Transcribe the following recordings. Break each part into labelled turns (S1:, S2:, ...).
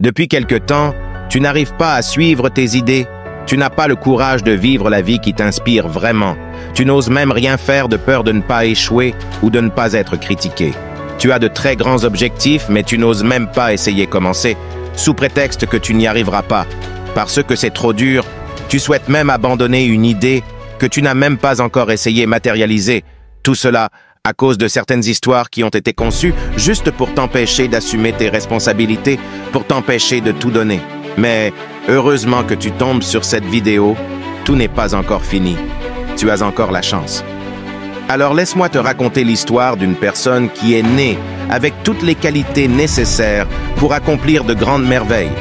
S1: Depuis quelque temps, tu n'arrives pas à suivre tes idées. Tu n'as pas le courage de vivre la vie qui t'inspire vraiment. Tu n'oses même rien faire de peur de ne pas échouer ou de ne pas être critiqué. Tu as de très grands objectifs, mais tu n'oses même pas essayer commencer, sous prétexte que tu n'y arriveras pas. Parce que c'est trop dur, tu souhaites même abandonner une idée que tu n'as même pas encore essayé matérialiser. Tout cela à cause de certaines histoires qui ont été conçues juste pour t'empêcher d'assumer tes responsabilités, pour t'empêcher de tout donner. Mais heureusement que tu tombes sur cette vidéo, tout n'est pas encore fini. Tu as encore la chance. Alors laisse-moi te raconter l'histoire d'une personne qui est née avec toutes les qualités nécessaires pour accomplir de grandes merveilles.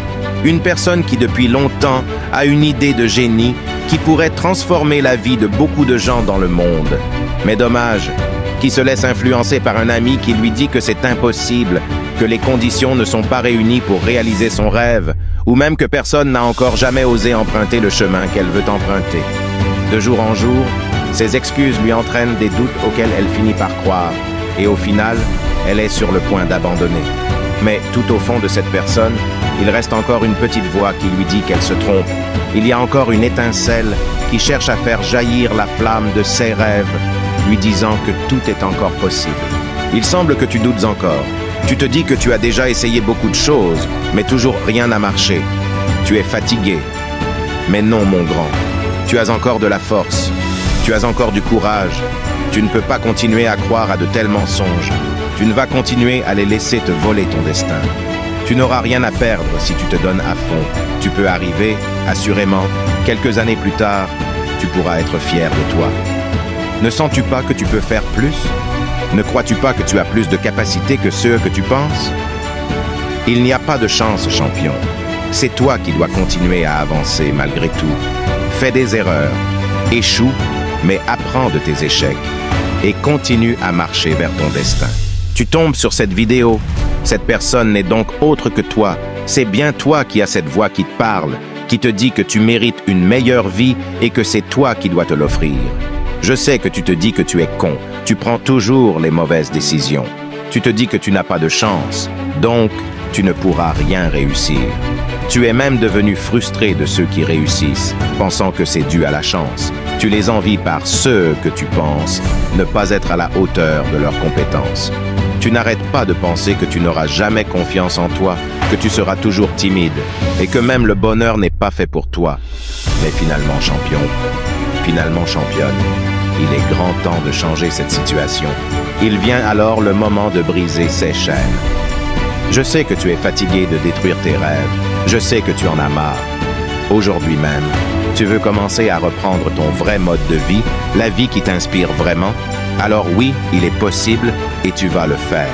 S1: Une personne qui depuis longtemps a une idée de génie qui pourrait transformer la vie de beaucoup de gens dans le monde. Mais dommage, qui se laisse influencer par un ami qui lui dit que c'est impossible, que les conditions ne sont pas réunies pour réaliser son rêve, ou même que personne n'a encore jamais osé emprunter le chemin qu'elle veut emprunter. De jour en jour, ces excuses lui entraînent des doutes auxquels elle finit par croire, et au final, elle est sur le point d'abandonner. Mais tout au fond de cette personne, il reste encore une petite voix qui lui dit qu'elle se trompe. Il y a encore une étincelle qui cherche à faire jaillir la flamme de ses rêves, lui disant que tout est encore possible. Il semble que tu doutes encore. Tu te dis que tu as déjà essayé beaucoup de choses, mais toujours rien n'a marché. Tu es fatigué. Mais non, mon grand. Tu as encore de la force. Tu as encore du courage. Tu ne peux pas continuer à croire à de tels mensonges. Tu ne vas continuer à les laisser te voler ton destin. Tu n'auras rien à perdre si tu te donnes à fond. Tu peux arriver, assurément, quelques années plus tard, tu pourras être fier de toi. Ne sens-tu pas que tu peux faire plus? Ne crois-tu pas que tu as plus de capacités que ceux que tu penses? Il n'y a pas de chance, champion. C'est toi qui dois continuer à avancer malgré tout. Fais des erreurs, échoue, mais apprends de tes échecs et continue à marcher vers ton destin. Tu tombes sur cette vidéo. Cette personne n'est donc autre que toi. C'est bien toi qui as cette voix qui te parle, qui te dit que tu mérites une meilleure vie et que c'est toi qui dois te l'offrir. Je sais que tu te dis que tu es con. Tu prends toujours les mauvaises décisions. Tu te dis que tu n'as pas de chance. Donc, tu ne pourras rien réussir. Tu es même devenu frustré de ceux qui réussissent, pensant que c'est dû à la chance. Tu les envies par ceux que tu penses ne pas être à la hauteur de leurs compétences. Tu n'arrêtes pas de penser que tu n'auras jamais confiance en toi, que tu seras toujours timide et que même le bonheur n'est pas fait pour toi. Mais finalement, champion, finalement championne, il est grand temps de changer cette situation. Il vient alors le moment de briser ces chaînes. Je sais que tu es fatigué de détruire tes rêves. Je sais que tu en as marre. Aujourd'hui même, tu veux commencer à reprendre ton vrai mode de vie, la vie qui t'inspire vraiment? Alors oui, il est possible et tu vas le faire.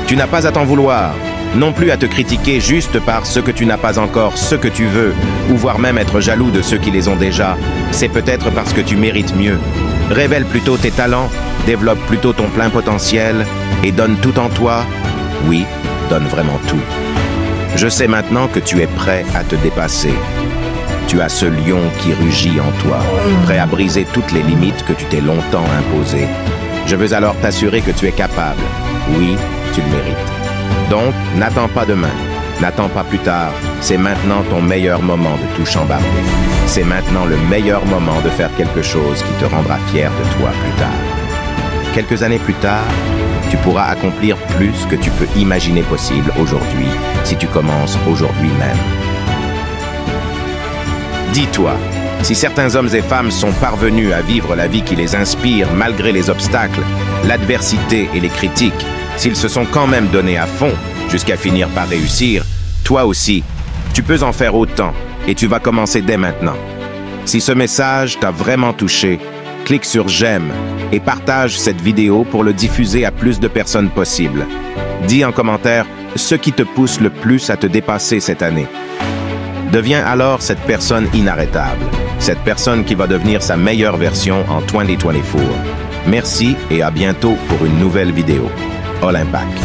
S1: Tu n'as pas à t'en vouloir, non plus à te critiquer juste parce que tu n'as pas encore ce que tu veux, ou voire même être jaloux de ceux qui les ont déjà. C'est peut-être parce que tu mérites mieux. Révèle plutôt tes talents, développe plutôt ton plein potentiel et donne tout en toi. Oui, donne vraiment tout. Je sais maintenant que tu es prêt à te dépasser. Tu as ce lion qui rugit en toi, prêt à briser toutes les limites que tu t'es longtemps imposées. Je veux alors t'assurer que tu es capable. Oui, tu le mérites. Donc, n'attends pas demain, n'attends pas plus tard. C'est maintenant ton meilleur moment de tout chambarder. C'est maintenant le meilleur moment de faire quelque chose qui te rendra fier de toi plus tard. Quelques années plus tard, tu pourras accomplir plus que tu peux imaginer possible aujourd'hui, si tu commences aujourd'hui même. Dis-toi, si certains hommes et femmes sont parvenus à vivre la vie qui les inspire malgré les obstacles, l'adversité et les critiques, s'ils se sont quand même donnés à fond jusqu'à finir par réussir, toi aussi, tu peux en faire autant et tu vas commencer dès maintenant. Si ce message t'a vraiment touché, clique sur j'aime et partage cette vidéo pour le diffuser à plus de personnes possible. Dis en commentaire ce qui te pousse le plus à te dépasser cette année. Deviens alors cette personne inarrêtable, cette personne qui va devenir sa meilleure version en 2024. Merci et à bientôt pour une nouvelle vidéo. All Impact.